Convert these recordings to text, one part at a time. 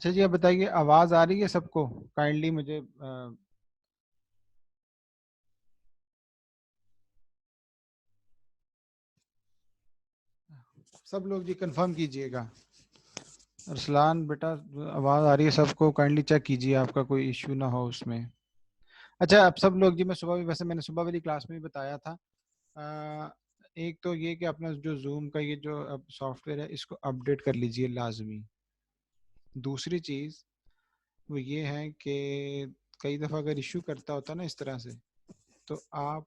अच्छा जी, आप बताइए आवाज आ रही है सबको? काइंडली मुझे सब लोग जी कंफर्म कीजिएगा। अरसलान बेटा, आवाज आ रही है सबको? काइंडली चेक कीजिए आपका कोई इश्यू ना हो उसमें। अच्छा, अब सब लोग जी, मैं सुबह भी, वैसे मैंने सुबह वाली क्लास में भी बताया था। एक तो ये कि अपना जो जूम का ये जो अब सॉफ्टवेयर है इसको अपडेट कर लीजिए लाजमी। दूसरी चीज़ वो ये है कि कई दफ़ा अगर इशू करता होता ना इस तरह से, तो आप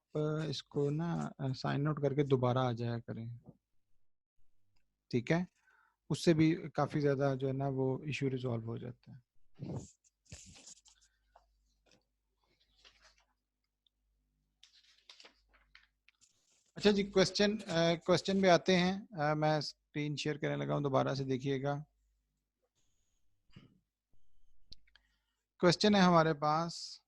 इसको ना साइन आउट करके दोबारा आ जाया करें, ठीक है? उससे भी काफ़ी ज़्यादा जो है ना वो इशू रिजॉल्व हो जाता है। अच्छा जी, क्वेश्चन भी आते हैं। मैं स्क्रीन शेयर करने लगा हूँ, दोबारा से देखिएगा। क्वेश्चन है हमारे पास,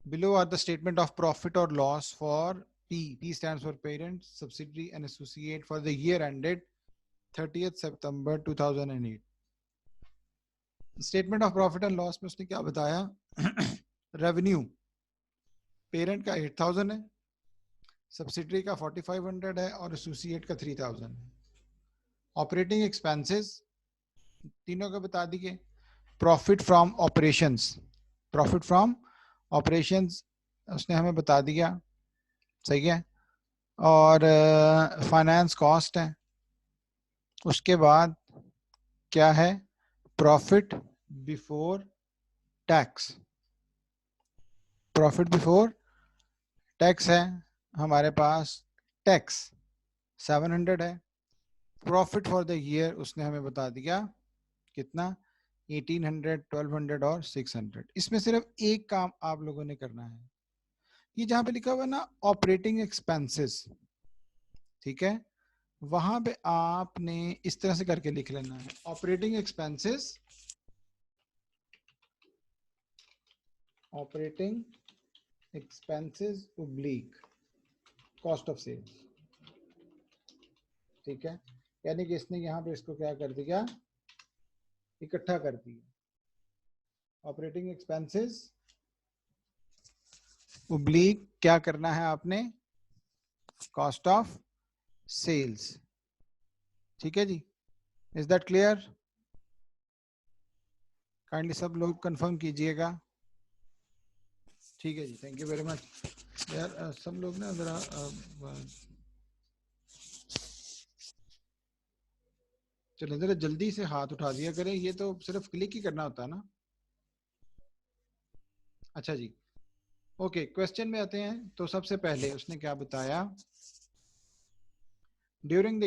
below are the statement of profit और loss for P stands for parent, subsidiary and associate for the year ended 30th September 2008। Statement of profit and loss में उसने क्या बताया? रेवेन्यू पेरेंट का 8000 है, सब्सिडरी का 4500 है और एसोसिएट का 3000 है। ऑपरेटिंग एक्सपेंसेस तीनों का बता दिए। प्रॉफिट फ्रॉम ऑपरेशंस उसने हमें बता दिया, सही है। और फाइनेंस कॉस्ट है। उसके बाद क्या है? Profit before tax. Profit before tax है हमारे पास, टैक्स 700 है। प्रॉफिट फॉर द ईयर उसने हमें बता दिया कितना? 1800, 1200 और 600। इसमें सिर्फ एक काम आप लोगों ने करना है, ये जहां पे लिखा हुआ है ना ऑपरेटिंग एक्सपेंसेस, ठीक है, वहां पे आपने इस तरह से करके लिख लेना है, operating expenses, operating expenses oblique cost of sales, ठीक है। यानी कि इसने यहाँ पे इसको क्या कर दिया? इकट्ठा कर दिया। ऑपरेटिंग एक्सपेंसेस ओब्लिक क्या करना है आपने? कॉस्ट ऑफ सेल्स, ठीक है जी। Is that clear? काइंडली सब लोग कंफर्म कीजिएगा। ठीक है जी, थैंक यू वेरी मच। यार सब लोग ना जरा चलो जरा जल्दी से हाथ उठा दिया करें, ये तो सिर्फ क्लिक ही करना होता है ना। अच्छा जी, ओके, क्वेश्चन में आते हैं। तो सबसे पहले उसने क्या बताया? During the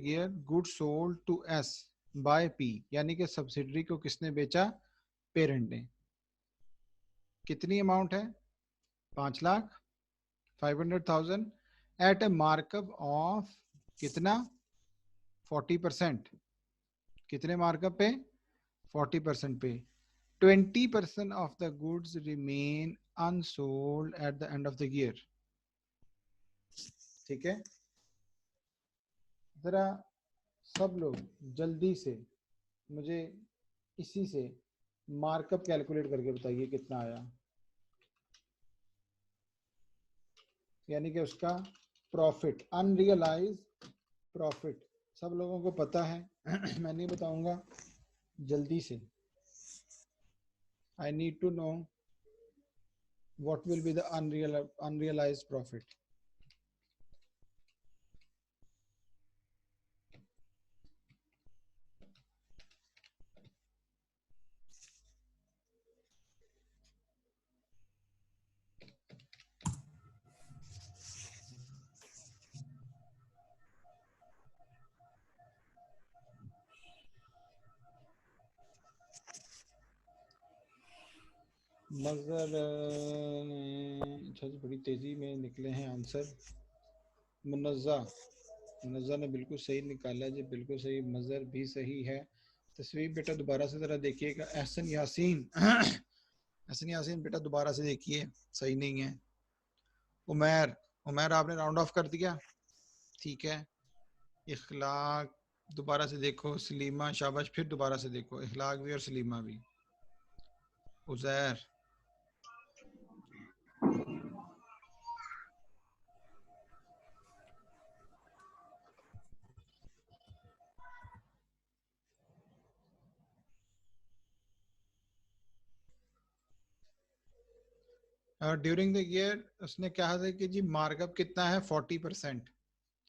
year good sold to S by P, यानी कि सब्सिडरी को किसने बेचा? पेरेंट ने। कितनी अमाउंट है? 5,00,000, 500,000 एट ए मार्कअप ऑफ कितना? 40%। कितने मार्कअप पे? 40% पे। 20% of the goods remain unsold at the end of the year, ठीक है। जरा सब लोग जल्दी से मुझे इसी से मार्कअप कैलकुलेट करके बताइए कितना आया, यानी कि उसका प्रॉफिट, अनरियलाइज प्रॉफिट। सब लोगों को पता है मैं नहीं बताऊंगा, जल्दी से। I need to know what will be the unrealised profit. मगर अच्छा जी, बड़ी तेजी में निकले हैं आंसर। मुनज़्ज़ा ने बिल्कुल सही निकाला जी, बिल्कुल सही। मज़र भी सही है। तस्वीर बेटा दोबारा से ज़रा देखिएगा। एहसन यासीन एहसन यासीन बेटा दोबारा से देखिए, सही नहीं है। उमैर, उमैर आपने राउंड ऑफ कर दिया, ठीक है। इखलाक दोबारा से देखो, सलीमा शाबाश, फिर दोबारा से देखो, इखलाक भी और सलीमा भी। उजैर, ड्यूरिंग द ईयर उसने कहा था कि जी मार्कअप कितना है 40%,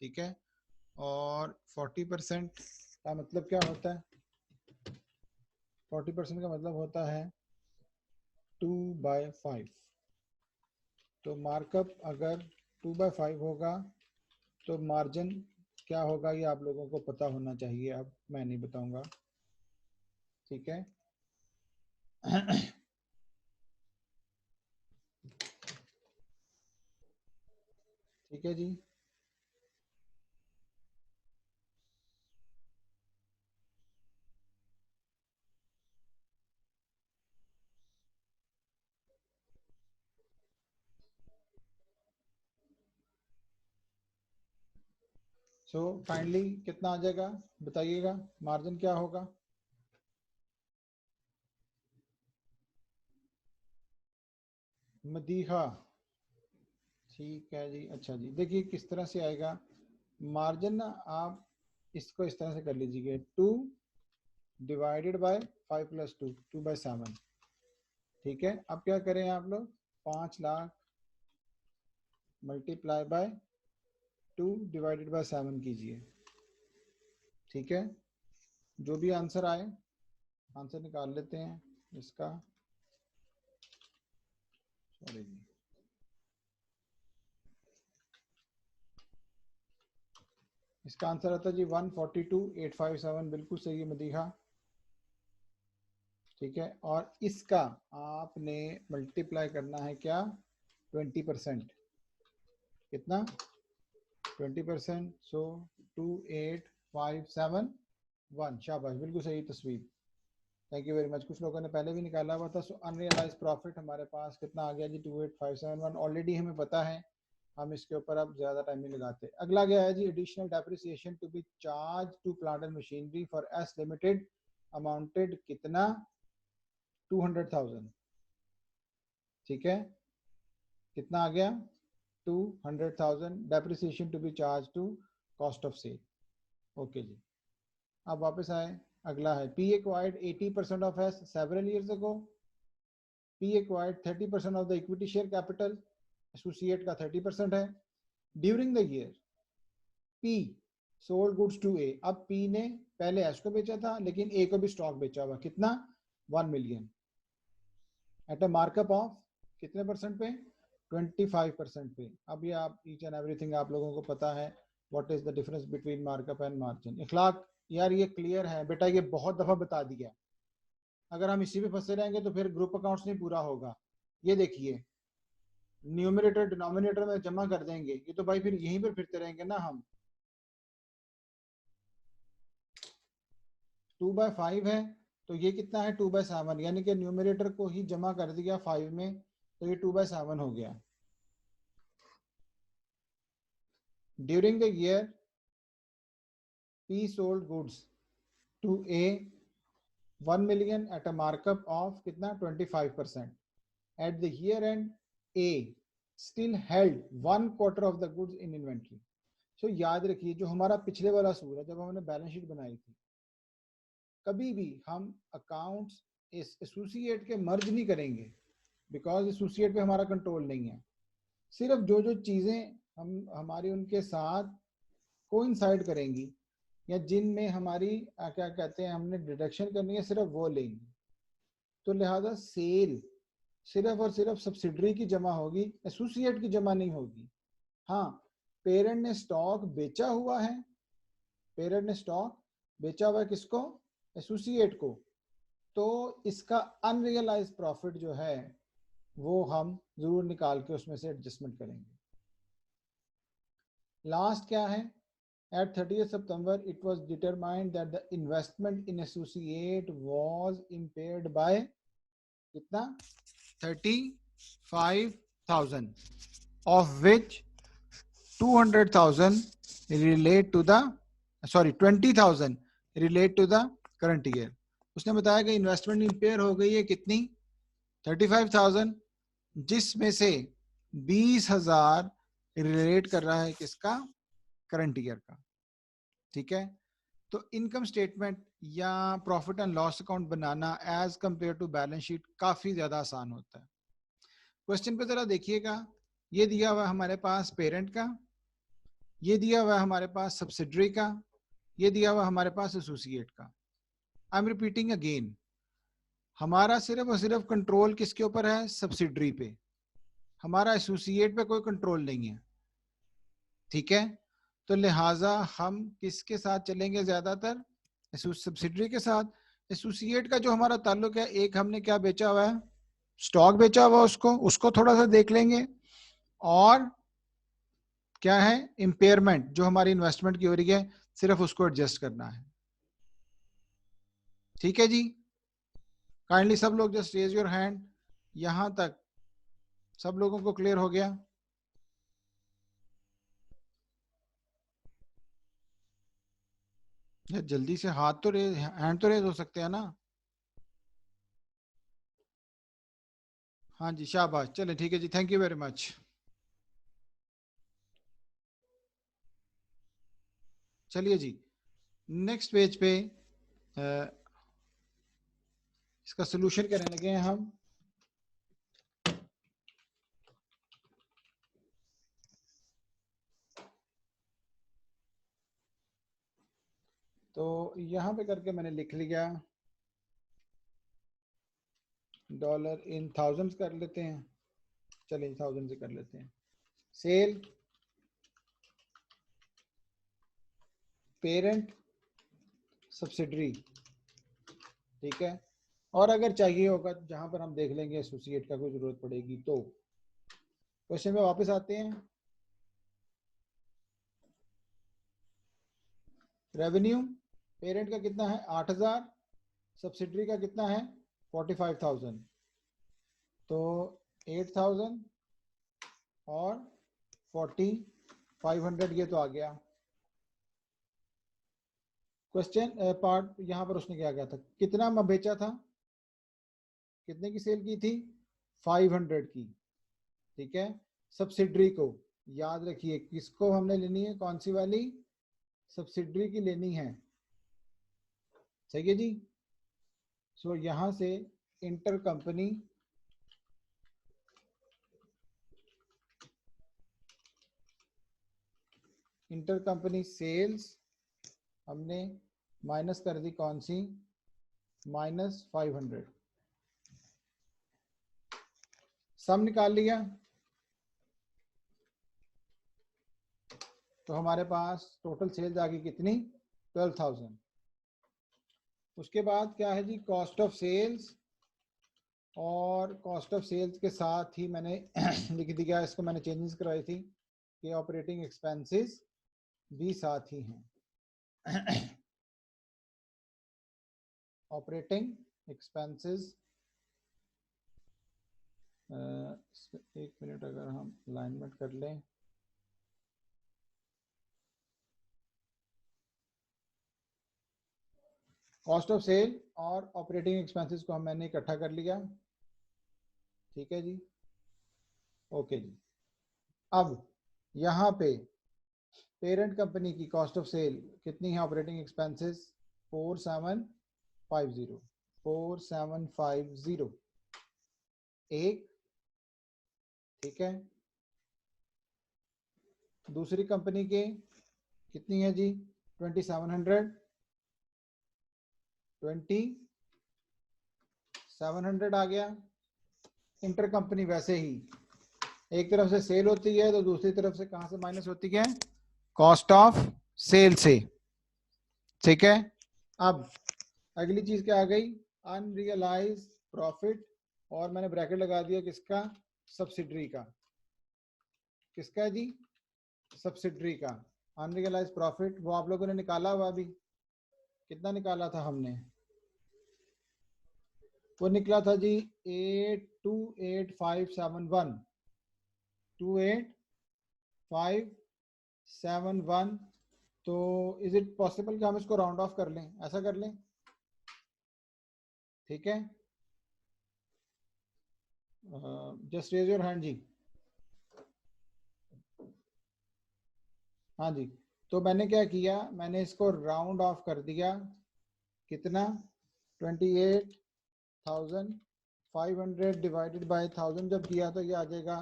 ठीक है। और 40% का मतलब क्या होता है? 40% का मतलब होता है 2/5। तो मार्कअप अगर 2/5 होगा तो मार्जिन क्या होगा ये आप लोगों को पता होना चाहिए, अब मैं नहीं बताऊंगा, ठीक है। ठीक है जी। सो फाइनली कितना आ जाएगा बताइएगा, मार्जिन क्या होगा? मदीहा, ठीक है जी। अच्छा जी, देखिए किस तरह से आएगा मार्जिन ना, आप इसको इस तरह से कर लीजिए, 2 डिवाइडेड बाय 5 + 2, 2/7, ठीक है। अब क्या करें आप लोग, 5 lakh multiply by 2 divided by 7 कीजिए, ठीक है। जो भी आंसर आए, आंसर निकाल लेते हैं इसका। सॉरी जी, इसका आंसर आता है जी 142,857, बिल्कुल सही है मदीहा, ठीक है। और इसका आपने मल्टीप्लाई करना है क्या, 20%, कितना, 20%, सो 28,571, शाबाश, बिल्कुल सही तस्वीर, थैंक यू वेरी मच। कुछ लोगों ने पहले भी निकाला हुआ था। सो अनरियलाइज प्रॉफिट हमारे पास कितना आ गया जी, 28,571, ऑलरेडी हमें पता है, हम इसके ऊपर अब ज्यादा टाइम नहीं लगाते। अगला गया है जी, additional depreciation to be charged to plant and machinery for S limited amounted कितना, 200,000, ठीक है। कितना आ गया, 200,000 depreciation to be charged to cost of sale, okay जी। अब वापस आए, अगला है P acquired 80% of S several years ago. P acquired 30% of the equity share capital, associate का 30% है। During the year P sold goods to A, अब P ने पहले S को बेचा था लेकिन A को भी स्टॉक बेचा हुआ, कितना, 1 million, at a markup of कितने परसेंट पे, 25% पे। अब ये आप ईच एंड एवरीथिंग आप लोगों को पता है, what is the difference between markup and margin. Ikhlaq यार ये क्लियर है बेटा, ये बहुत दफा बता दिया, अगर हम इसी पे फंसे रहेंगे तो फिर ग्रुप अकाउंट्स नहीं पूरा होगा। ये देखिए, न्यूमरेटर डिनोमिनेटर में जमा कर देंगे, ये तो भाई फिर यहीं पर फिरते रहेंगे ना हम। 2/5 है तो ये कितना है, 2/7, यानी कि न्यूमरेटर को ही जमा कर दिया 5 में, तो ये 2/7 हो गया। During the year P sold goods to A 1 million at a markup of कितना, 25%. At the year end A still held 1/4 of the goods in inventory. So याद रखिए, जो हमारा पिछले वाला सूर है, जब हमने बैलेंस शीट बनाई थी, कभी भी हम अकाउंट्स इस एसोसिएट के मर्ज नहीं करेंगे, बिकॉज एसोसिएट पे हमारा कंट्रोल नहीं है। सिर्फ जो जो चीजें हम हमारी उनके साथ कोइंसाइड करेंगी या जिनमें हमारी क्या कहते हैं हमने डिडक्शन करनी है, सिर्फ वो लेंगे। तो लिहाजा सेल सिर्फ और सिर्फ सब्सिडरी की जमा होगी, एसोसिएट की जमा नहीं होगी। हाँ, पेरेंट ने स्टॉक बेचा हुआ है, पेरेंट ने स्टॉक बेचा हुआ है किसको, एसोसिएट को, तो इसका अनरियलाइज प्रॉफिट जो है वो हम जरूर निकाल के उसमें से एडजस्टमेंट करेंगे। लास्ट क्या है, at 30th September it was determined that the investment in associate was impaired by कितना, 35,000, of which 200,000 relate to the sorry 20,000 relate to the current year. उसने बताया कि इन्वेस्टमेंट इम्पेयर हो गई है कितनी, 35,000, जिसमें से 20,000 रिलेट कर रहा है किसका, करंट ईयर का। ठीक है, तो इनकम स्टेटमेंट या प्रॉफिट एंड लॉस अकाउंट बनाना as compare to balance sheet काफी ज्यादा आसान होता है। क्वेश्चन पे जरा देखिएगा, ये दिया हुआ हमारे पास पेरेंट का, ये दिया हुआ हमारे पास सब्सिडरी का, ये दिया हुआ हमारे पास एसोसिएट का। आई एम रिपीटिंग अगेन, हमारा सिर्फ और सिर्फ कंट्रोल किसके ऊपर है, सब्सिडरी पे, हमारा एसोसिएट पे कोई कंट्रोल नहीं है। ठीक है, तो लिहाजा हम किसके साथ चलेंगे, ज्यादातर सब्सिडरी के साथ। एसोसिएट का जो हमारा ताल्लुक है, एक हमने क्या बेचा हुआ है, स्टॉक बेचा हुआ, उसको थोड़ा सा देख लेंगे, और क्या है, इम्पेयरमेंट जो हमारी इन्वेस्टमेंट की हो रही है, सिर्फ उसको एडजस्ट करना है। ठीक है जी, काइंडली सब लोग जस्ट रेज योर हैंड। यहां तक सब लोगों को क्लियर हो गया? जल्दी से हाथ तो रेज, हैंड तो रेज हो सकते हैं ना। हाँ जी, शाबाश, चले ठीक है जी, थैंक यू वेरी मच। चलिए जी, नेक्स्ट पेज पे इसका सोल्यूशन करने लगे हैं हम। तो यहां पे करके मैंने लिख लिया, डॉलर इन थाउजेंड्स कर लेते हैं, चलिए थाउजेंड से कर लेते हैं। सेल पेरेंट सब्सिडरी, ठीक है, और अगर चाहिए होगा जहां पर हम देख लेंगे एसोसिएट का कोई जरूरत पड़ेगी तो। क्वेश्चन में वापस आते हैं। रेवेन्यू पेरेंट का कितना है, 8,000, सब्सिडरी का कितना है, 45,000, तो 8,000 और 4,500 ये तो आ गया। क्वेश्चन पार्ट यहां पर उसने क्या किया था, कितना में बेचा था, कितने की सेल की थी, 500 की। ठीक है, सब्सिडरी को याद रखिए, किसको हमने लेनी है, कौन सी वाली, सब्सिडरी की लेनी है। सही है जी। सो यहां से इंटर कंपनी सेल्स हमने माइनस कर दी, कौन सी, -500, सम निकाल लिया, तो हमारे पास टोटल सेल्स आ गई कितनी, 12,000। उसके बाद क्या है जी, कॉस्ट ऑफ सेल्स, और कॉस्ट ऑफ सेल्स के साथ ही मैंने लिख दिया, इसको मैंने चेंजेस करवाई थी कि ऑपरेटिंग एक्सपेंसेस भी साथ ही हैं। ऑपरेटिंग एक्सपेंसेस, एक मिनट अगर हम अलाइनमेंट कर लें, कॉस्ट ऑफ सेल और ऑपरेटिंग एक्सपेंसेस को मैंने इकट्ठा कर लिया। ठीक है जी, ओके जी। अब यहाँ पे पेरेंट कंपनी की कॉस्ट ऑफ सेल कितनी है, ऑपरेटिंग एक्सपेंसेस 4750 एक। ठीक है, दूसरी कंपनी के कितनी है जी, 2700 आ गया। इंटर कंपनी वैसे ही एक तरफ से सेल होती है तो दूसरी तरफ से कहां से माइनस होती है, कॉस्ट ऑफ सेल से। ठीक है, अब अगली चीज क्या आ गई, अनरियलाइज प्रॉफिट, और मैंने ब्रैकेट लगा दिया किसका, सब्सिडरी का। किसका है जी, सब्सिडरी का अनरियलाइज प्रॉफिट, वो आप लोगों ने निकाला हुआ अभी, कितना निकाला था हमने, वो निकला था जी 828571, 28571 तो इज इट पॉसिबल कि हम इसको राउंड ऑफ कर लें, ऐसा कर लें? ठीक है, जस्ट रेज योर हैंड जी। हाँ जी, तो मैंने क्या किया, मैंने इसको राउंड ऑफ कर दिया, कितना, 28,500 डिवाइडेड बाय 1000 जब किया तो ये आ जाएगा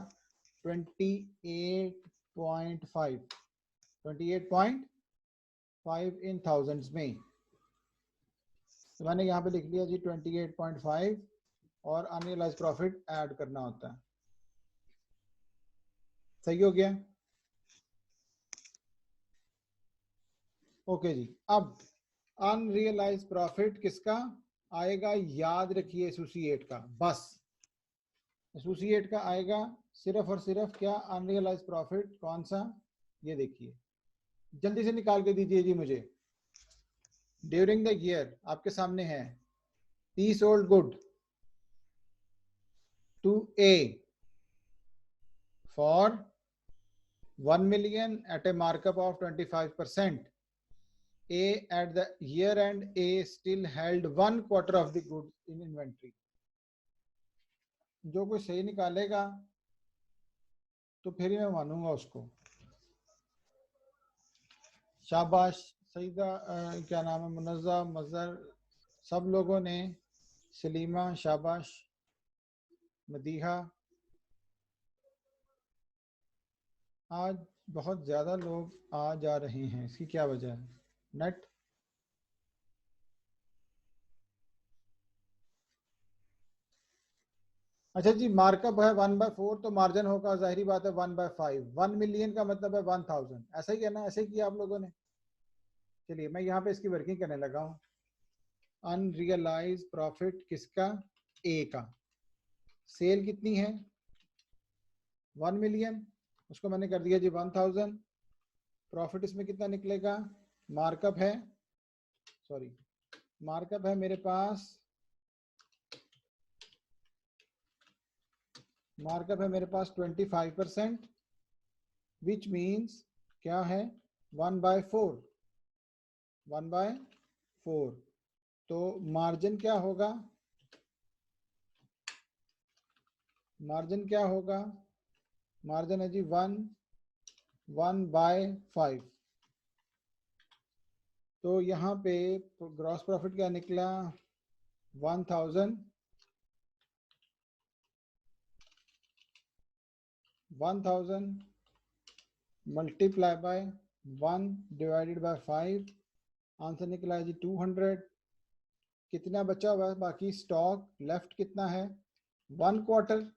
28.5, 28.5 इन थाउजेंड्स में। तो मैंने यहाँ पे लिख लिया जी 28.5 और अनरियलाइज्ड प्रॉफिट ऐड करना होता है। सही हो गया? ओके जी। अब अनरियलाइज्ड प्रॉफिट किसका आएगा, याद रखिए एसोसिएट का, बस एसोसिएट का आएगा सिर्फ और सिर्फ क्या, अनरियलाइज्ड प्रॉफिट। कौन सा, ये देखिए, जल्दी से निकाल के दीजिए जी मुझे। ड्यूरिंग द ईयर आपके सामने है, 30 sold good to A for 1 million at a markup of 25%. A at the year end, A still held 1/4 of the goods in inventory. जो कोई सही निकालेगा तो फिर ही मैं मानूंगा उसको। शाबाश सईदा, क्या नाम है, मुनज़्ज़ा, मज़हर, सब लोगों ने, सलीमा शाबाश, मदीहा। आज बहुत ज़्यादा लोग आ जा रहे हैं, इसकी क्या वजह है? नेट? अच्छा जी, मार्कअप है 1/4 तो मार्जिन होगा जाहिर बात है 1/5। 1 मिलियन का मतलब है 1000, ऐसा ही कहना, ऐसे ही किया आप लोगों ने। चलिए मैं यहाँ पे इसकी वर्किंग करने लगा हूँ। अनरियलाइज प्रॉफिट किसका, ए का। सेल कितनी है, 1 मिलियन, उसको मैंने कर दिया जी 1000। प्रॉफिट इसमें कितना निकलेगा, मार्कअप है, सॉरी, मार्कअप है मेरे पास, मार्कअप है मेरे पास 25%, विच मीन्स क्या है, 1/4, 1/4। तो मार्जिन क्या होगा, मार्जिन क्या होगा, मार्जिन है जी 1/5। तो यहाँ पे ग्रॉस प्रॉफिट क्या निकला, 1000, 1000 multiply by 1 divided by 5, answer निकला है जी 200। कितना बचा हुआ है बाकी, स्टॉक लेफ्ट कितना है, 1/4।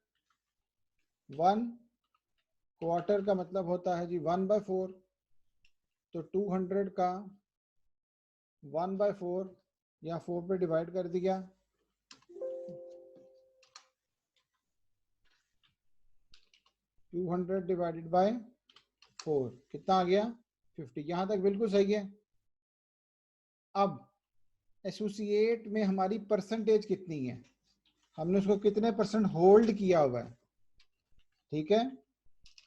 1/4 का मतलब होता है जी 1/4, तो 200 का 1/4 या 4 पे डिवाइड कर दिया, 200 डिवाइडेड बाय 4 कितना आ गया, 50। यहां तक बिल्कुल सही है। अब एसोसिएट में हमारी परसेंटेज कितनी है, हमने उसको कितने % होल्ड किया हुआ है, ठीक है,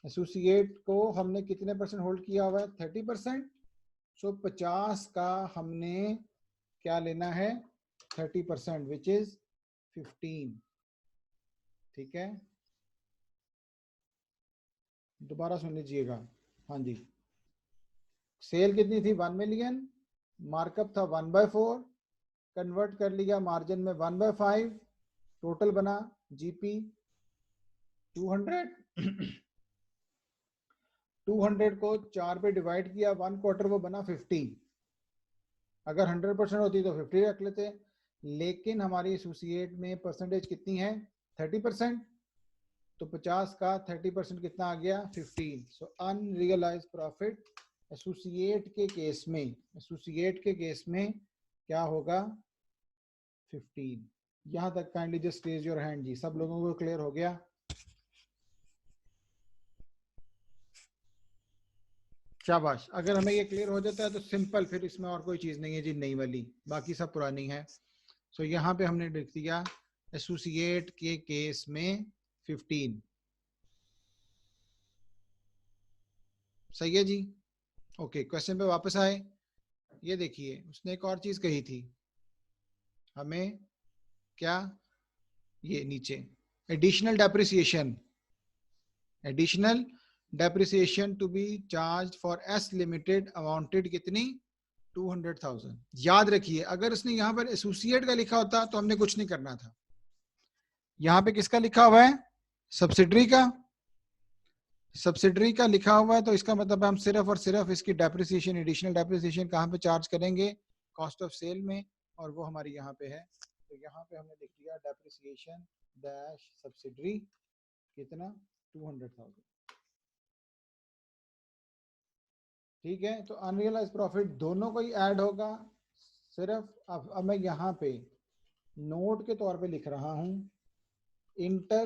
एसोसिएट को हमने कितने % होल्ड किया हुआ है, 30%। सो 50 का हमने क्या लेना है, 30%, विच इज 15। ठीक है, दोबारा सुन लीजिएगा। हाँ जी, सेल कितनी थी, 1 मिलियन, मार्कअप था 1/4, कन्वर्ट कर लिया मार्जिन में 1/5, टोटल बना जीपी 200। 200 को 4 पे डिवाइड किया, 1/4 वो बना 50। अगर 100% होती तो 50 रख लेते, लेकिन हमारी एसोसिएट में परसेंटेज कितनी है, 30%। तो 50 का 30% कितना आ गया, 15। सो अनरियलाइज प्रॉफिट एसोसिएट के केस में, एसोसिएट के केस में क्या होगा, 15। यहां तक kindly just raise your hand जी, सब लोगों को क्लियर हो गया? शाबाश। अगर हमें ये क्लियर हो जाता है तो सिंपल, फिर इसमें और कोई चीज नहीं है जी नई वाली, बाकी सब पुरानी है। सो यहाँ पे हमने लिख दिया एसोसिएट के केस में 15। सही है जी। ओके, क्वेश्चन पे वापस आए। ये देखिए उसने एक और चीज कही थी हमें, क्या, ये नीचे additional depreciation, additional depreciation to be charge for S limited amounted कितनी, 200,000। याद रखिए अगर इसने यहाँ पर एसोसिएट का लिखा होता तो हमने कुछ नहीं करना था। यहाँ पे किसका लिखा हुआ है, सब्सिडरी का, सब्सिडरी का लिखा हुआ है, तो इसका मतलब हम सिर्फ और सिर्फ इसकी डेप्रिसिएशन, एडिशनल डेप्रिसिएशन कहाँ पे चार्ज करेंगे, कॉस्ट ऑफ सेल में, और वो हमारी यहाँ पे है। तो यहाँ पे हमने लिख दिया डेप्रिसिएशन डैश सब्सिडरी कितना, 200,000। ठीक है, तो अनरियलाइज प्रॉफिट दोनों को ही ऐड होगा। सिर्फ अब मैं यहाँ पे नोट के तौर पे लिख रहा हूँ, inter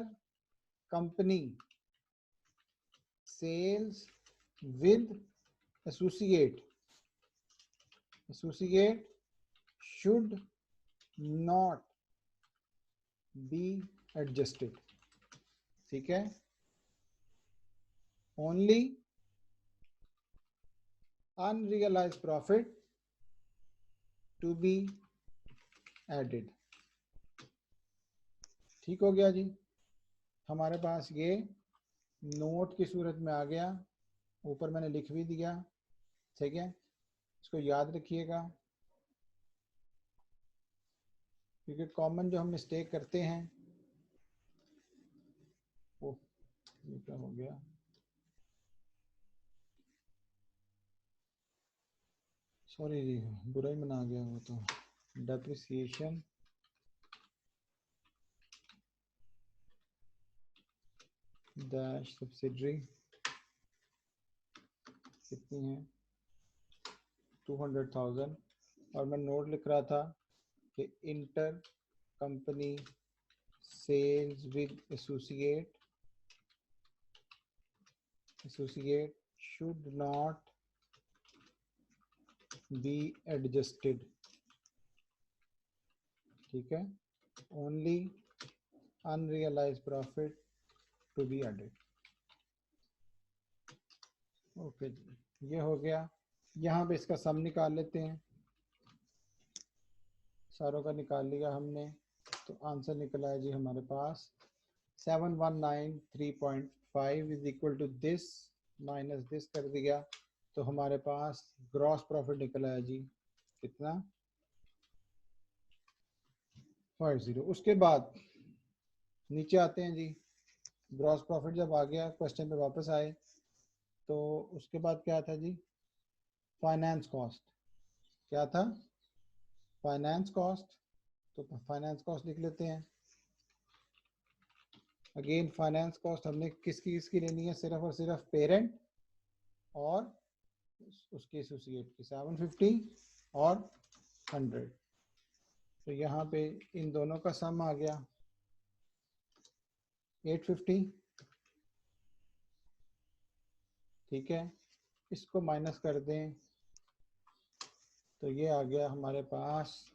company sales with associate, associate should not be adjusted. ठीक है, only unrealised profit to be added. ठीक हो गया जी, हमारे पास ये नोट की सूरत में आ गया, ऊपर मैंने लिख भी दिया। ठीक है, इसको याद रखिएगा, क्योंकि कॉमन जो हम मिस्टेक करते हैं वो, ये क्या हो गया, सॉरी जी, बुरा ही मना गया वो तो, डेप्रिसिएशन डैश सब्सिडरी कितनी है, 200,000, और मैं नोट लिख रहा था कि inter company sales with associate, associate should not be adjusted. ठीक है, only unrealised profit to be added. Okay जी, ये हो गया। यहाँ पे इसका सम निकाल लेते हैं, सारों का निकाल लिया हमने, तो आंसर निकला है जी हमारे पास 7193.5 is equal to this minus this कर दिया, तो हमारे पास ग्रॉस प्रॉफिट निकला है जी कितना, 50। उसके बाद नीचे आते हैं जी, ग्रॉस प्रॉफिट जब आ गया, क्वेश्चन पे वापस आए, तो उसके बाद क्या था जी, फाइनेंस कॉस्ट। क्या था, फाइनेंस कॉस्ट, तो फाइनेंस कॉस्ट लिख लेते हैं। अगेन फाइनेंस कॉस्ट हमने किसकी किसकी लेनी है, सिर्फ और सिर्फ पेरेंट और उसके एसोसिएट की, 750 और 100। तो यहाँ पे इन दोनों का सम आ गया 850। ठीक है, इसको माइनस कर दें तो ये आ गया हमारे पास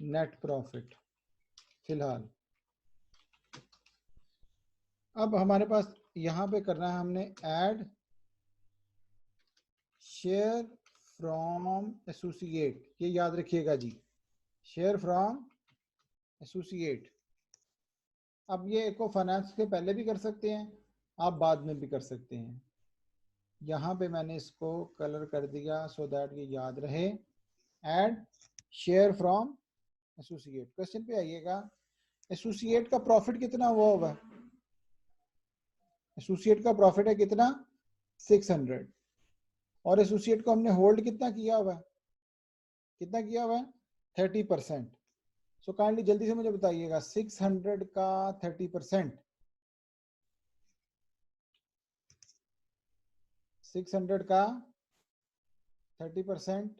नेट प्रॉफिट फिलहाल। अब हमारे पास यहाँ पे करना है हमने ऐड शेयर फ्रॉम एसोसिएट, ये याद रखिएगा जी, शेयर फ्रॉम एसोसिएट। अब ये इको फाइनेंस के पहले भी कर सकते हैं, आप बाद में भी कर सकते हैं। यहाँ पे मैंने इसको कलर कर दिया सो दैट ये याद रहे, add share from associate. Question पे आइएगा, एसोसिएट का प्रॉफिट कितना हुआ होगा, एसोसिएट का प्रॉफिट है कितना, 600, और एसोसिएट को हमने होल्ड कितना किया हुआ है, कितना किया हुआ है, 30%। सो काइंडली जल्दी से मुझे बताइएगा 600 का 30%, 600 का 30%,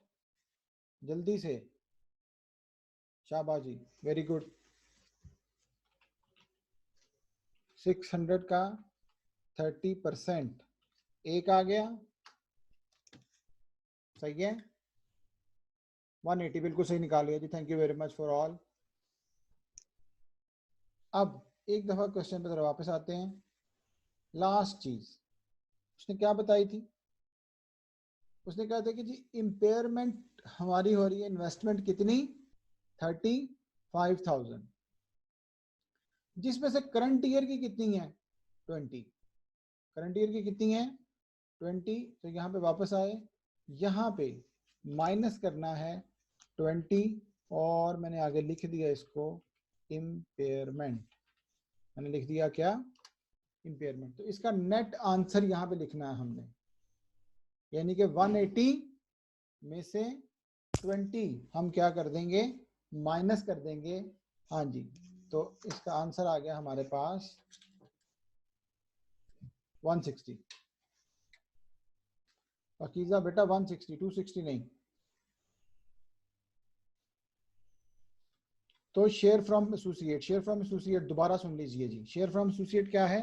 जल्दी से, शाबाजी, वेरी गुड। 600 का 30% एक आ गया, सही है, 180, बिल्कुल सही निकाल लिया जी, thank you very much for all. अब एक दफा क्वेश्चन पे जरा वापस आते हैं। लास्ट चीज उसने क्या बताई थी, उसने कहा था कि जी इम्पेयरमेंट हमारी हो रही है इन्वेस्टमेंट कितनी 35,000, जिसमें से करंट ईयर की कितनी है 20, करंट ईयर की कितनी है 20। तो यहाँ पे वापस आए, यहाँ पे माइनस करना है 20 और मैंने आगे लिख दिया इसको इम्पेयरमेंट, मैंने लिख दिया क्या इम्पेयरमेंट। तो इसका नेट आंसर यहाँ पे लिखना है हमने, यानी कि 180 में से 20 हम क्या कर देंगे माइनस कर देंगे। हाँ जी, तो इसका आंसर आ गया हमारे पास 160। पाकीज़ा बेटा 160, 260 नहीं। तो share from associate, share from associate दोबारा सुन लीजिए जी। शेयर फ्रॉम एसोसिएट क्या है,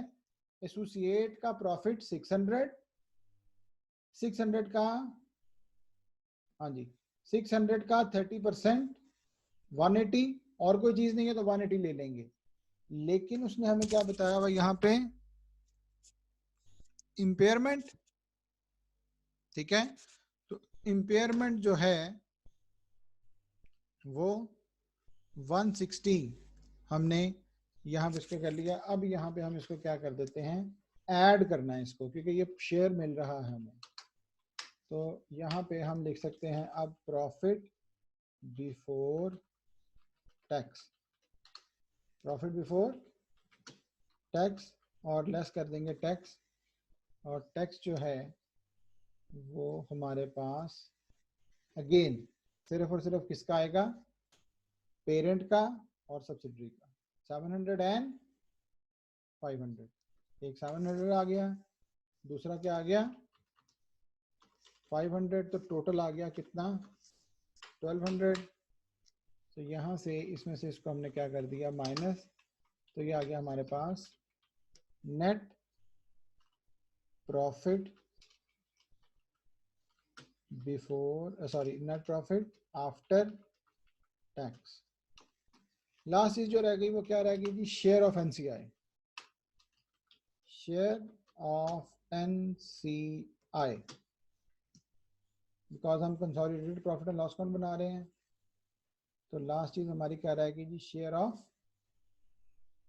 एसोसिएट का प्रॉफिट 600, 600 का, हाँ जी 600 का 30% 180, और कोई चीज नहीं है तो 180 ले लेंगे। लेकिन उसने हमें क्या बताया भाई यहाँ पे इम्पेयरमेंट, ठीक है। तो इम्पेयरमेंट जो है वो 160 हमने यहाँ पे इसको कर लिया। अब यहाँ पे हम इसको क्या कर देते हैं ऐड करना है इसको, क्योंकि ये शेयर मिल रहा है हमें। तो यहाँ पे हम लिख सकते हैं अब profit before tax, profit before tax और लेस कर देंगे टैक्स, और टैक्स जो है वो हमारे पास अगेन सिर्फ और सिर्फ किसका आएगा पेरेंट का और सब्सिडरी का 700 एंड 500। एक 700 आ गया, दूसरा क्या आ गया 500, तो टोटल आ गया कितना 1200। तो यहाँ से इसमें से इसको हमने क्या कर दिया माइनस, तो ये आ गया हमारे पास net profit before sorry net profit after tax. Last चीज जो रह गई वो क्या रह गई थी share of NCI, share of NCI, because हम consolidated profit and loss account बना रहे हैं। तो लास्ट चीज हमारी क्या रहेगी जी शेयर ऑफ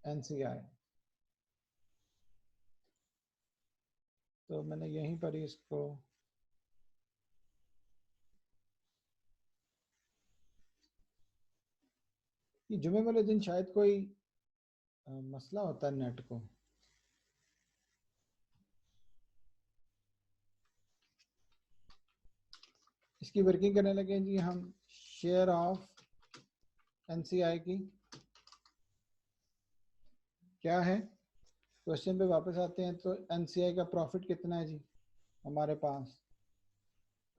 एनसीआई। तो मैंने यहीं पर ही इसको कि जुमे वाले दिन शायद कोई मसला होता है नेट को। इसकी वर्किंग करने लगे जी हम शेयर ऑफ एनसीआई की क्या है, क्वेश्चन पे वापस आते हैं। तो एनसीआई का प्रॉफिट कितना है जी हमारे पास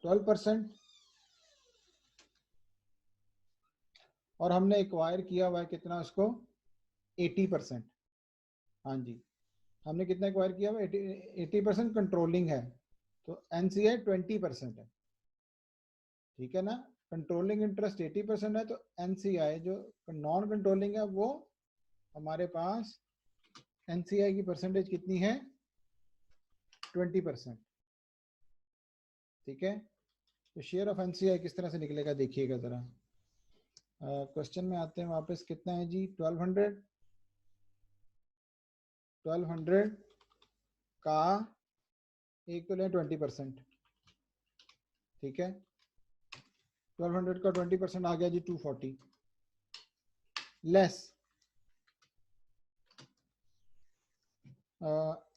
12%, और हमने एक्वायर किया हुआ है कितना उसको 80%। हाँ जी हमने कितना एक्वायर किया हुआ 80% कंट्रोलिंग है, तो एनसीआई 20% है, ठीक है ना। कंट्रोलिंग इंटरेस्ट 80% है, तो एनसीआई जो नॉन कंट्रोलिंग है वो हमारे पास एनसीआई की परसेंटेज कितनी है 20%, ठीक है। तो शेयर ऑफ एनसीआई किस तरह से निकलेगा देखिएगा जरा। क्वेश्चन में आते हैं वापस, कितना है जी 1200, 1200 का एक तो लें 20%, ठीक है। 1200 का 20% आ गया जी 240 लेस।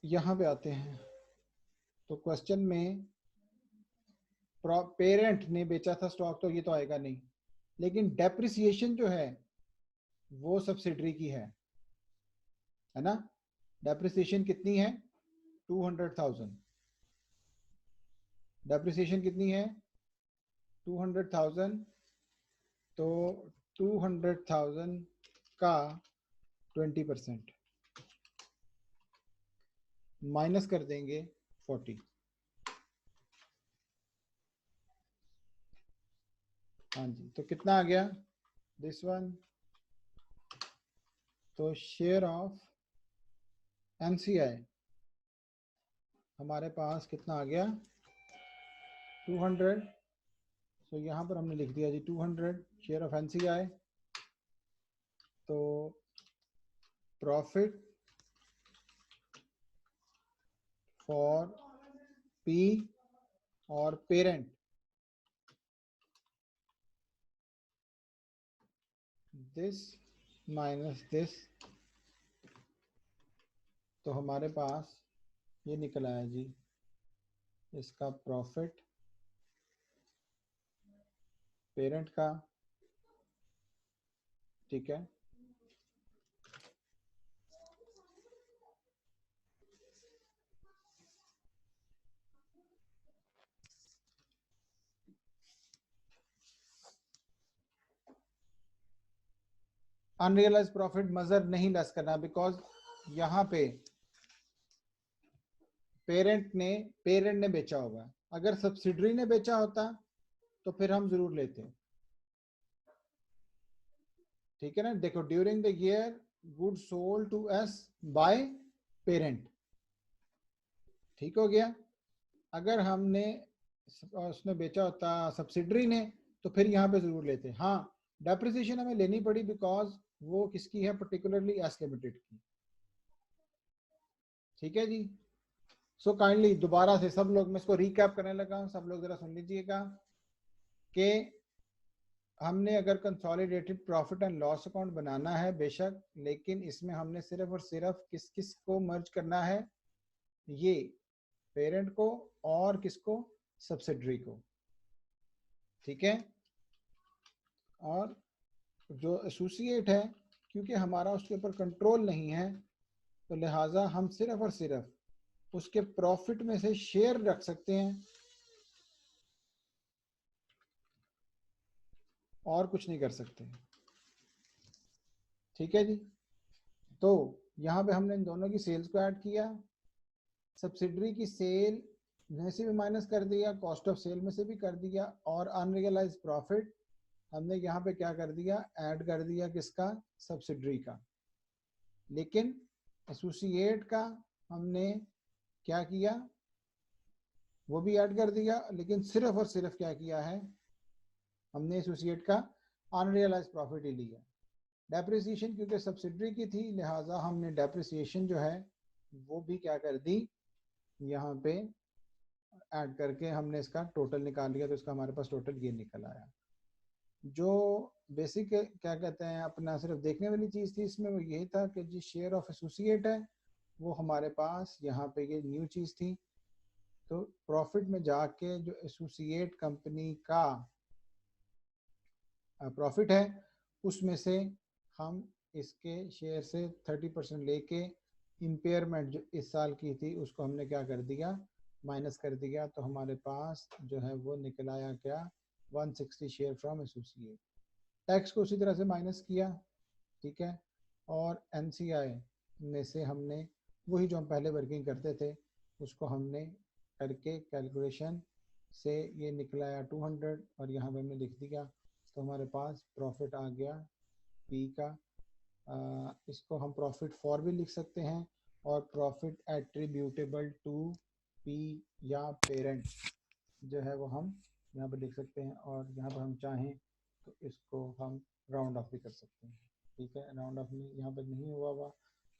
यहाँ पे आते हैं तो क्वेश्चन में पेरेंट ने बेचा था स्टॉक, तो ये तो आएगा नहीं, लेकिन डेप्रिसिएशन जो है वो सब्सिडरी की है ना। डेप्रिसिएशन कितनी है 200,000, डेप्रिसिएशन कितनी है 200,000। तो 200,000 का 20% माइनस कर देंगे 40। हाँ जी तो कितना आ गया दिस वन। तो शेयर ऑफ एनसीआई हमारे पास कितना आ गया 200, तो यहाँ पर हमने लिख दिया जी 200 शेयर ऑफ NCI। तो प्रॉफिट फॉर P और पेरेंट, दिस माइनस दिस, तो हमारे पास ये निकल आया जी इसका प्रॉफिट पेरेंट का, ठीक है। अनरियलाइज प्रॉफिट मजर नहीं लेस करना, बिकॉज यहाँ पे पेरेंट ने बेचा होगा। अगर सब्सिडरी ने बेचा होता तो फिर हम जरूर लेते, ठीक है ना। देखो, during the year goods sold to S by parent, ठीक हो गया। अगर हमने उसने बेचा होता सब्सिडरी ने तो फिर यहाँ पे जरूर लेते। हाँ, डेप्रिसिएशन हमें लेनी पड़ी बिकॉज वो किसकी है, पर्टिकुलरली एस लिमिटेड की, ठीक है जी। सो काइंडली दोबारा से सब लोग, मैं इसको रिकैप करने लगा, सब लोग जरा सुन लीजिएगा कि हमने अगर consolidated profit and loss account बनाना है बेशक, लेकिन इसमें हमने सिर्फ और सिर्फ किस किस को मर्ज करना है, ये पेरेंट को और किसको, सब्सिडरी को, ठीक है। और जो एसोसिएट है, क्योंकि हमारा उसके ऊपर कंट्रोल नहीं है, तो लिहाजा हम सिर्फ और सिर्फ उसके प्रॉफिट में से शेयर रख सकते हैं और कुछ नहीं कर सकते, ठीक है जी। तो यहाँ पे हमने इन दोनों की सेल्स को ऐड किया, सब्सिडरी की सेल में से भी माइनस कर दिया, कॉस्ट ऑफ सेल में से भी कर दिया, और अनरियलाइज प्रॉफिट हमने यहाँ पे क्या कर दिया, ऐड कर दिया किसका, सब्सिडरी का। लेकिन एसोसिएट का हमने क्या किया, वो भी ऐड कर दिया, लेकिन सिर्फ और सिर्फ क्या किया है, हमने एसोसिएट का अनरियलाइज प्रॉफिट ही लिया। डेप्रिसिएशन क्योंकि सब्सिडरी की थी, लिहाजा हमने डेप्रिसिएशन जो है वो भी क्या कर दी, यहाँ पे ऐड करके हमने इसका टोटल निकाल लिया, तो इसका हमारे पास टोटल ये निकल आया। जो बेसिक क्या कहते हैं अपना सिर्फ देखने वाली चीज़ थी इसमें, वो यही था कि जी शेयर ऑफ एसोसिएट है, वो हमारे पास यहाँ पे ये न्यू चीज़ थी। तो प्रॉफिट में जाके जो एसोसिएट कंपनी का प्रॉफिट है उसमें से हम इसके शेयर से 30% लेके इम्पेयरमेंट जो इस साल की थी उसको हमने क्या कर दिया, माइनस कर दिया। तो हमारे पास जो है वो निकल आया क्या, 160 शेयर फ्रॉम एसोसिएट। टैक्स को उसी तरह से माइनस किया, ठीक है। और NCI में से हमने वही जो हम पहले वर्किंग करते थे उसको हमने करके कैलकुलेशन से ये निकल आया 200, और यहाँ पे हमने लिख दिया। तो हमारे पास प्रॉफिट आ गया P का। इसको हम प्रॉफिट फॉर भी लिख सकते हैं, और प्रॉफिट एट्रीब्यूटेबल टू P या पेरेंट जो है वो हम यहाँ पे लिख सकते हैं। और यहाँ पर हम चाहें तो इसको हम राउंड ऑफ भी कर सकते हैं, ठीक है। राउंड ऑफ में यहाँ पर नहीं हुआ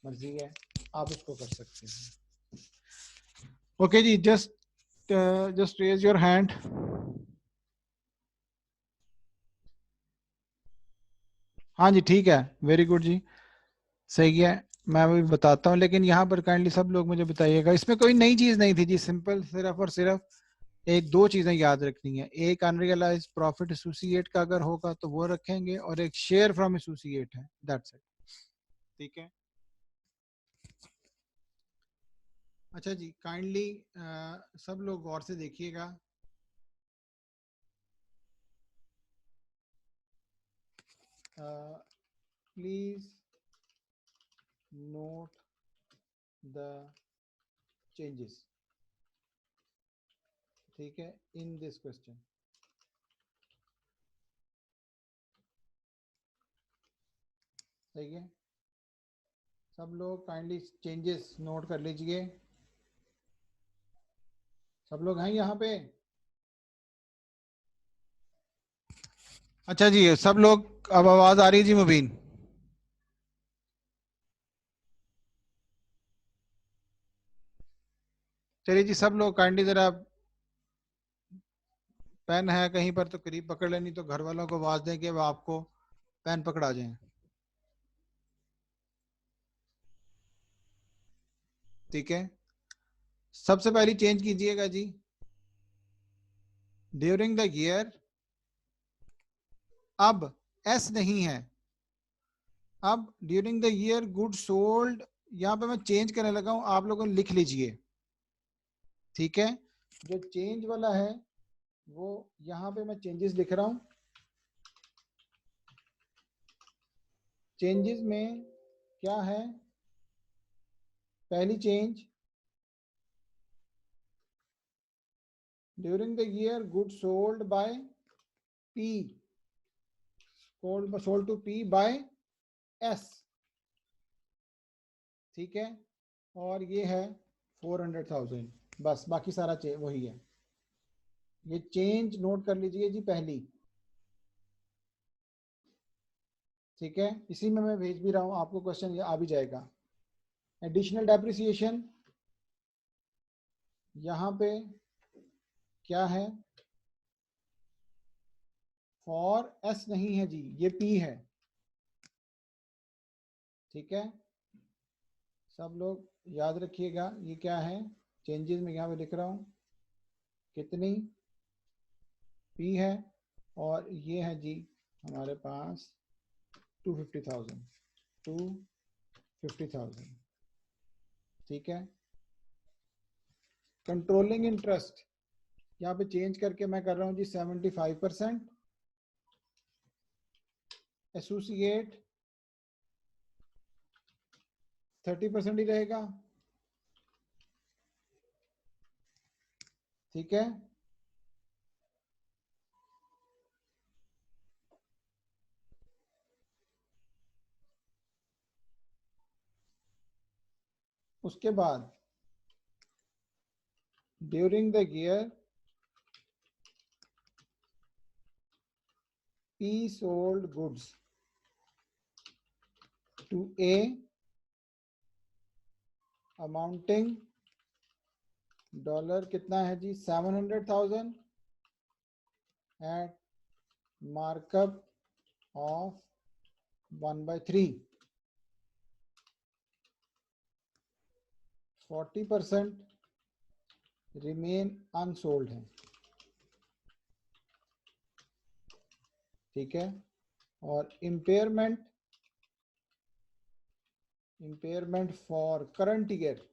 मर्जी है, आप उसको कर सकते हैं। ओके जी, जस्ट रेज योर हैंड। हाँ जी, ठीक है, वेरी गुड जी, सही है। मैं अभी बताता हूँ, लेकिन यहाँ पर काइंडली सब लोग मुझे बताइएगा, इसमें कोई नई चीज नहीं थी जी, सिंपल सिर्फ और सिर्फ एक दो चीजें याद रखनी है। एक अनरियलाइज प्रॉफिट एसोसिएट का अगर होगा तो वो रखेंगे, और एक शेयर फ्रॉम एसोसिएट है, दैट्स इट, ठीक है। अच्छा जी, काइंडली सब लोग गौर से देखिएगा। प्लीज नोट द चेंजेस, ठीक है, इन दिस क्वेश्चन। सही है, सब लोग काइंडली चेंजेस नोट कर लीजिए। सब लोग हैं यहाँ पे? अच्छा जी, सब लोग अब आवाज आ रही है जी मुबीन? चलिए जी, सब लोग काइंडली जरा पेन है कहीं पर तो करीब पकड़ लेनी, तो घर वालों को आवाज दें कि वो आपको पेन पकड़ा जाए। ठीक है, सबसे पहली चेंज कीजिएगा जी, ड्यूरिंग द ईयर। अब एस नहीं है, अब during the year good sold, यहां पे मैं चेंज करने लगा हूं, आप लोगों ने लिख लीजिए। ठीक है, जो चेंज वाला है वो यहां पे मैं चेंजेस लिख रहा हूं। चेंजेस में क्या है, पहली change, during the year good sold by P, sold to P by S. ठीक है, और ये है 400,000, बस बाकी सारा वही है। ये चेंज नोट कर लीजिए जी पहली। ठीक है, इसी में मैं भेज भी रहा हूं आपको, क्वेश्चन ये आ भी जाएगा। एडिशनल डेप्रिसिएशन, यहां पे क्या है, फॉर एस नहीं है जी, ये पी है। ठीक है, सब लोग याद रखिएगा ये क्या है, चेंजेस में यहाँ पे लिख रहा हूँ कितनी, पी है, और ये है जी हमारे पास 250,000, 250,000। ठीक है, कंट्रोलिंग इंटरेस्ट यहाँ पे चेंज करके मैं कर रहा हूँ जी 75%, एसोसिएट 30% ही रहेगा। ठीक है, उसके बाद during the year P sold goods to A amounting dollar कितना है जी 700,000 at markup of 1/3, 40% remain unsold है। ठीक है, और impairment for current year,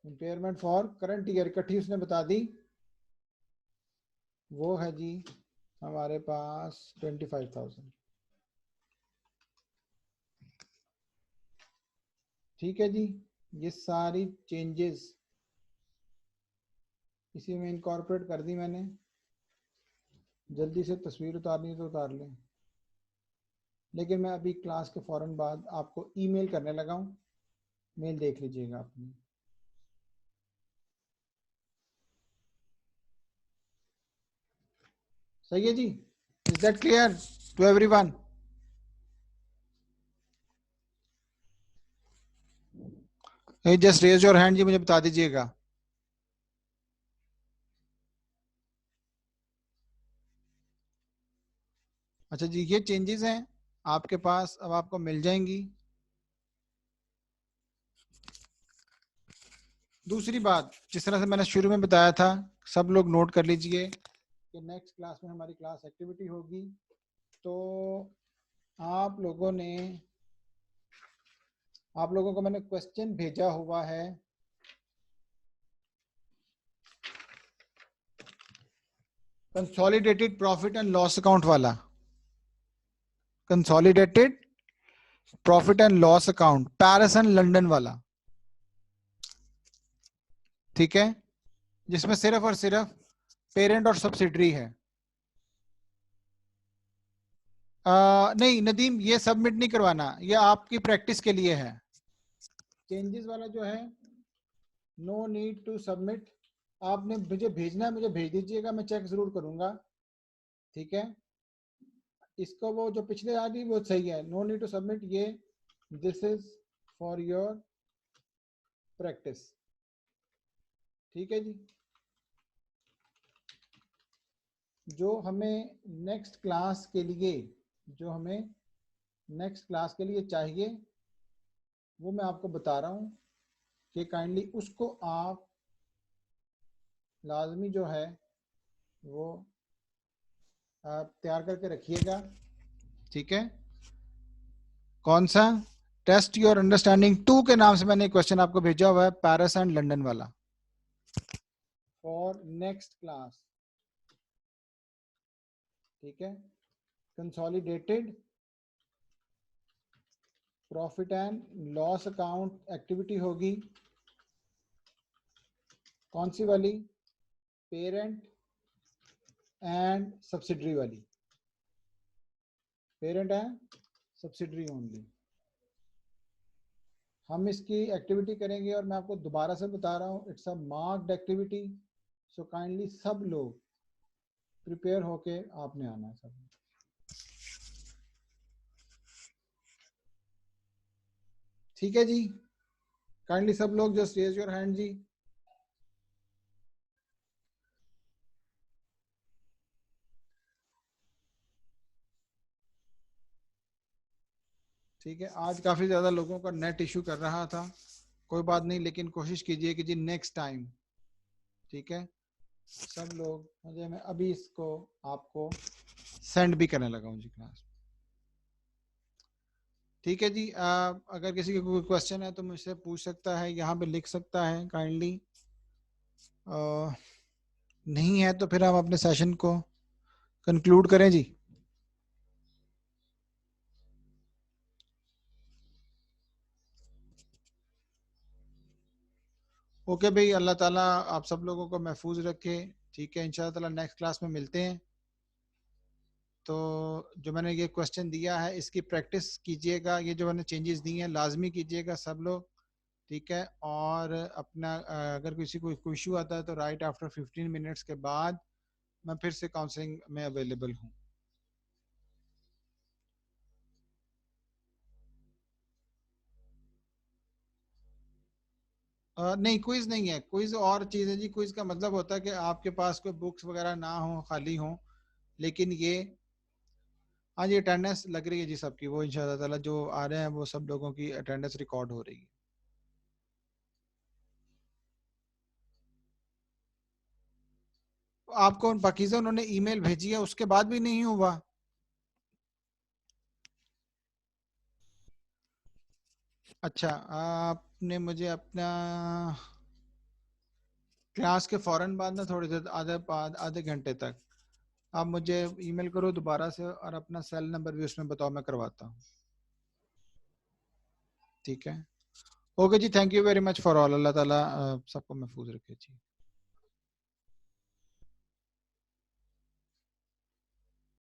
impairment for current year इकट्ठी उसने बता दी, वो है जी हमारे पास 25,000। ठीक है जी, ये सारी चेंजेस इसी में इनकॉर्पोरेट कर दी मैंने। जल्दी से तस्वीर उतारनी तो उतार लें, लेकिन मैं अभी क्लास के फौरन बाद आपको ईमेल करने लगा हूँ, मेल देख लीजिएगा अपनी। सही है जी, is that clear to everyone? Just raise your hand जी, मुझे बता दीजिएगा। अच्छा जी, ये चेंजेस हैं आपके पास, अब आपको मिल जाएंगी। दूसरी बात, जिस तरह से मैंने शुरू में बताया था, सब लोग नोट कर लीजिए कि नेक्स्ट क्लास में हमारी क्लास एक्टिविटी होगी, तो आप लोगों को मैंने क्वेश्चन भेजा हुआ है, consolidated profit and loss account वाला, consolidated profit and loss account Pearson London वाला। ठीक है, जिसमें सिर्फ और सिर्फ पेरेंट और सब्सिडरी है। नहीं नदीम, ये सबमिट नहीं करवाना, ये आपकी प्रैक्टिस के लिए है। चेंजेस वाला जो है, नो नीड टू सबमिट, आपने मुझे भेजना है, मुझे भेज दीजिएगा, मैं चेक जरूर करूंगा। ठीक है, इसको वो जो पिछले आ रही वो सही है, नो नीड टू सबमिट, ये this is for your practice. ठीक है जी। जो हमें नेक्स्ट क्लास के लिए चाहिए वो मैं आपको बता रहा हूँ कि काइंडली उसको आप लाजमी जो है वो आप तैयार करके रखिएगा। ठीक है। कौन सा? टेस्ट योर अंडरस्टैंडिंग 2 के नाम से मैंने क्वेश्चन आपको भेजा हुआ है, पेरिस एंड लंदन वाला, फॉर नेक्स्ट क्लास। ठीक है। Consolidated profit and loss account activity होगी, कौन सी वाली? पेरेंट एंड सब्सिडरी वाली, पेरेंट एंड सब्सिडरी ओनली। हम इसकी एक्टिविटी करेंगे और मैं आपको दोबारा से बता रहा हूँ, it's a marked activity, so kindly सब लोग प्रिपेयर होके आपने आना है सब। ठीक है जी। काइंडली सब लोग जस्ट रेज योर हैंड जी। ठीक है। आज काफी ज्यादा लोगों का नेट इशू कर रहा था, कोई बात नहीं, लेकिन कोशिश कीजिए कि जी नेक्स्ट टाइम, ठीक है, सब लोग मुझे, मैं अभी इसको आपको सेंड भी करने लगा हूँ जी क्लास। ठीक है जी। अगर किसी का कोई क्वेश्चन है तो मुझसे पूछ सकता है, यहाँ पे लिख सकता है काइंडली। नहीं है तो फिर हम अपने सेशन को कंक्लूड करें जी। ओके भाई, अल्लाह ताला आप सब लोगों को महफूज रखे। ठीक है, इंशाल्लाह ताला नेक्स्ट क्लास में मिलते हैं। तो जो मैंने ये क्वेश्चन दिया है इसकी प्रैक्टिस कीजिएगा, ये जो मैंने चेंजेस दी हैं लाजमी कीजिएगा सब लोग। ठीक है। और अपना अगर किसी को इशू आता है तो राइट आफ्टर 15 मिनट्स के बाद मैं फिर से काउंसलिंग में अवेलेबल हूँ। नहीं, क्विज नहीं है, क्विज और चीज़ है जी। क्विज का मतलब होता है कि आपके पास कोई बुक्स वगैरह ना हो, खाली हो, लेकिन ये, हाँ जी, अटेंडेंस लग रही है जी सबकी, वो इंशाल्लाह ताला जो आ रहे हैं वो सब लोगों की अटेंडेंस रिकॉर्ड हो रही है। आपको पाकीज़ा उन्होंने ईमेल भेजी है उसके बाद भी नहीं हुआ? अच्छा, आपने मुझे अपना क्लास के फौरन बाद ना थोड़ी देर, आधे घंटे तक आप मुझे ईमेल करो दोबारा से, और अपना सेल नंबर भी उसमें बताओ, मैं करवाता हूँ। ठीक है। ओके जी, thank you very much for all. अल्लाह ताला सबको महफूज रखे जी।